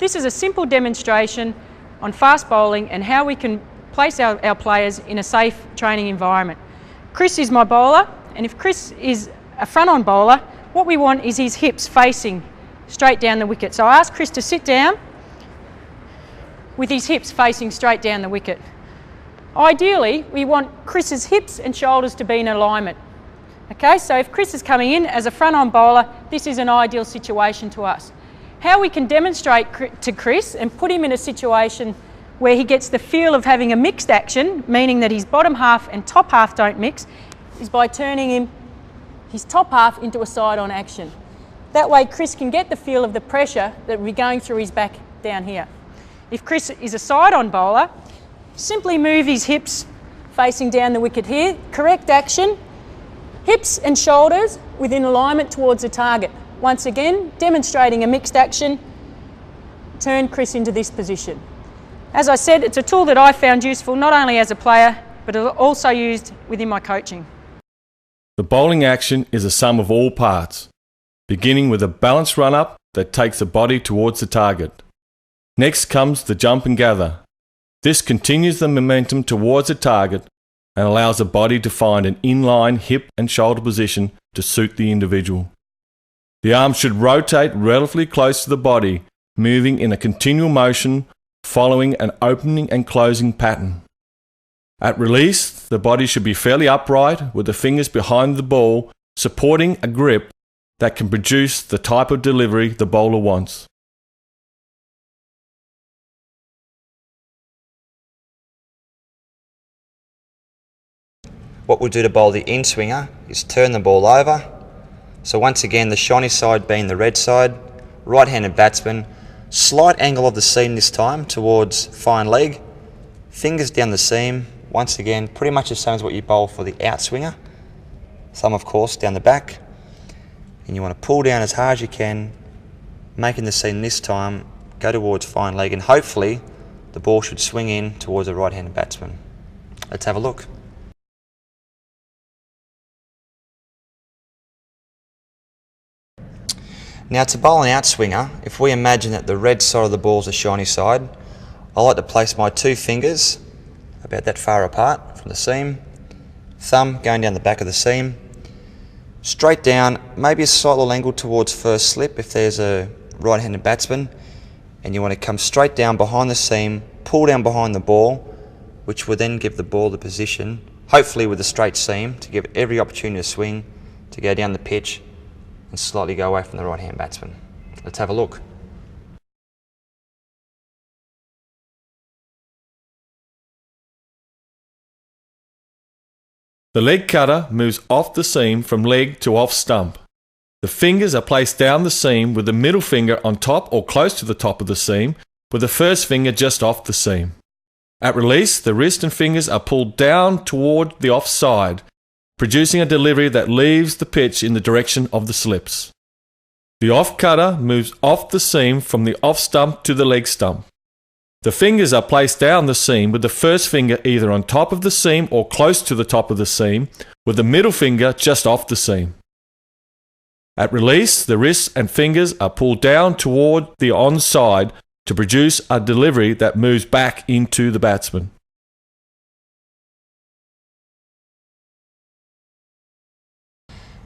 This is a simple demonstration on fast bowling and how we can place our players in a safe training environment. Chris is my bowler, and if Chris is a front-on bowler, what we want is his hips facing straight down the wicket. So I ask Chris to sit down with his hips facing straight down the wicket. Ideally, we want Chris's hips and shoulders to be in alignment. Okay, so if Chris is coming in as a front-on bowler, this is an ideal situation to us. How we can demonstrate to Chris and put him in a situation where he gets the feel of having a mixed action, meaning that his bottom half and top half don't mix, is by turning his top half into a side-on action. That way Chris can get the feel of the pressure that will be going through his back down here. If Chris is a side-on bowler, simply move his hips facing down the wicket here. Correct action, hips and shoulders within alignment towards the target. Once again, demonstrating a mixed action, turn Chris into this position. As I said, it's a tool that I found useful not only as a player, but also used within my coaching. The bowling action is a sum of all parts, beginning with a balanced run-up that takes the body towards the target. Next comes the jump and gather. This continues the momentum towards the target and allows the body to find an inline hip and shoulder position to suit the individual. The arms should rotate relatively close to the body, moving in a continual motion following an opening and closing pattern. At release, the body should be fairly upright with the fingers behind the ball, supporting a grip that can produce the type of delivery the bowler wants. What we'll do to bowl the in-swinger is turn the ball over. So once again, the shiny side being the red side, right-handed batsman, slight angle of the seam this time towards fine leg, fingers down the seam, once again pretty much the same as what you bowl for the outswinger, thumb of course down the back, and you want to pull down as hard as you can, making the seam this time go towards fine leg, and hopefully the ball should swing in towards the right-handed batsman. Let's have a look. Now to bowl an outswinger, if we imagine that the red side of the ball is the shiny side, I like to place my two fingers about that far apart from the seam, thumb going down the back of the seam, straight down, maybe a slight little angle towards first slip if there's a right-handed batsman, and you want to come straight down behind the seam, pull down behind the ball, which will then give the ball the position, hopefully with a straight seam, to give every opportunity to swing, to go down the pitch and slightly go away from the right-hand batsman. Let's have a look. The leg cutter moves off the seam from leg to off stump. The fingers are placed down the seam with the middle finger on top or close to the top of the seam, with the first finger just off the seam. At release, the wrist and fingers are pulled down toward the offside, producing a delivery that leaves the pitch in the direction of the slips. The off cutter moves off the seam from the off stump to the leg stump. The fingers are placed down the seam with the first finger either on top of the seam or close to the top of the seam, with the middle finger just off the seam. At release, the wrists and fingers are pulled down toward the onside to produce a delivery that moves back into the batsman.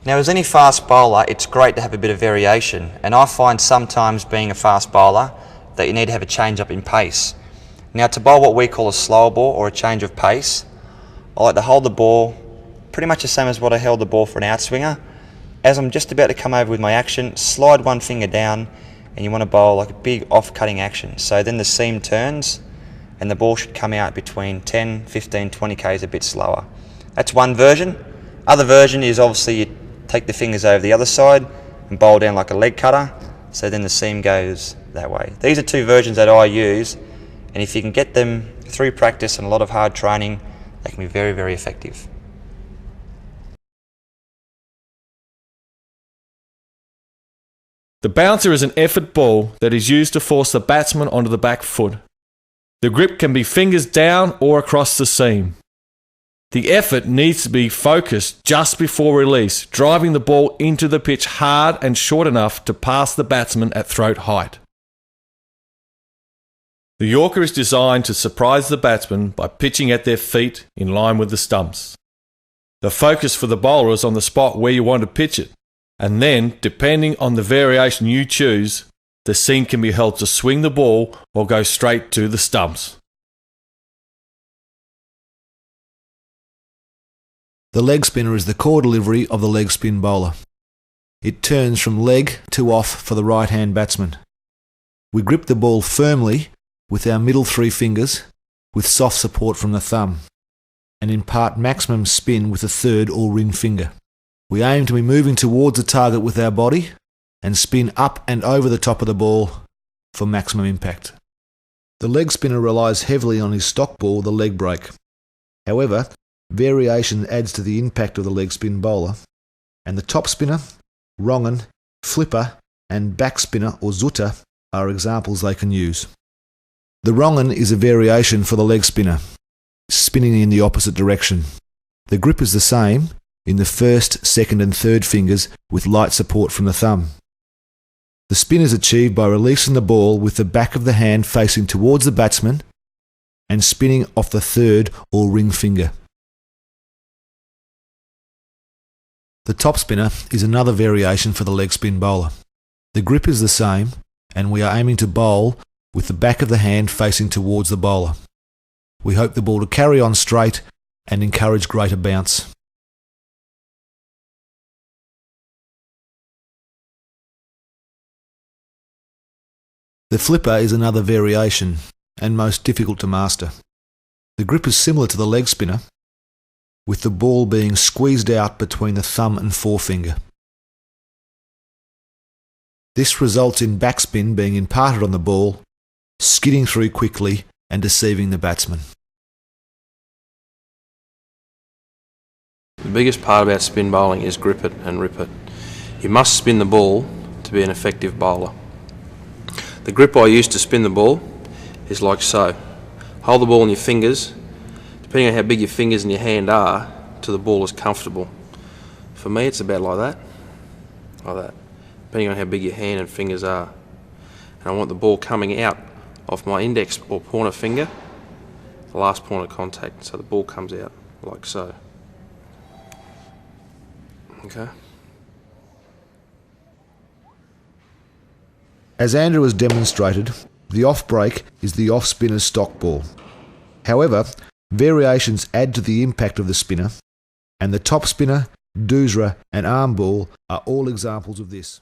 Now as any fast bowler, it's great to have a bit of variation, and I find sometimes being a fast bowler that you need to have a change up in pace. Now to bowl what we call a slower ball or a change of pace, I like to hold the ball pretty much the same as what I held the ball for an outswinger. As I'm just about to come over with my action, slide one finger down, and you want to bowl like a big off-cutting action. So then the seam turns and the ball should come out between 10, 15, 20 k's a bit slower. That's one version. Other version is obviously you take the fingers over the other side and bowl down like a leg cutter, so then the seam goes that way. These are two versions that I use, and if you can get them through practice and a lot of hard training, they can be very, very effective. The bouncer is an effort ball that is used to force the batsman onto the back foot. The grip can be fingers down or across the seam. The effort needs to be focused just before release, driving the ball into the pitch hard and short enough to pass the batsman at throat height. The Yorker is designed to surprise the batsman by pitching at their feet in line with the stumps. The focus for the bowler is on the spot where you want to pitch it, and then, depending on the variation you choose, the seam can be held to swing the ball or go straight to the stumps. The leg spinner is the core delivery of the leg spin bowler. It turns from leg to off for the right-hand batsman. We grip the ball firmly with our middle three fingers with soft support from the thumb and impart maximum spin with the third or ring finger. We aim to be moving towards the target with our body and spin up and over the top of the ball for maximum impact. The leg spinner relies heavily on his stock ball, the leg break. However, variation adds to the impact of the leg spin bowler, and the top spinner, wrong-un, flipper and back spinner or zutta are examples they can use. The wrong-un is a variation for the leg spinner, spinning in the opposite direction. The grip is the same in the first, second and third fingers with light support from the thumb. The spin is achieved by releasing the ball with the back of the hand facing towards the batsman and spinning off the third or ring finger. The top spinner is another variation for the leg spin bowler. The grip is the same and we are aiming to bowl with the back of the hand facing towards the bowler. We hope the ball to carry on straight and encourage greater bounce. The flipper is another variation and most difficult to master. The grip is similar to the leg spinner, with the ball being squeezed out between the thumb and forefinger. This results in backspin being imparted on the ball, skidding through quickly and deceiving the batsman. The biggest part about spin bowling is grip it and rip it. You must spin the ball to be an effective bowler. The grip I use to spin the ball is like so. Hold the ball in your fingers. Depending on how big your fingers and your hand are, till the ball is comfortable. For me, it's about like that, depending on how big your hand and fingers are. And I want the ball coming out off my index or pointer finger, the last point of contact, so the ball comes out like so. Okay. As Andrew has demonstrated, the off break is the off spinner's stock ball. However, variations add to the impact of the spinner, and the top spinner, doosra and arm ball are all examples of this.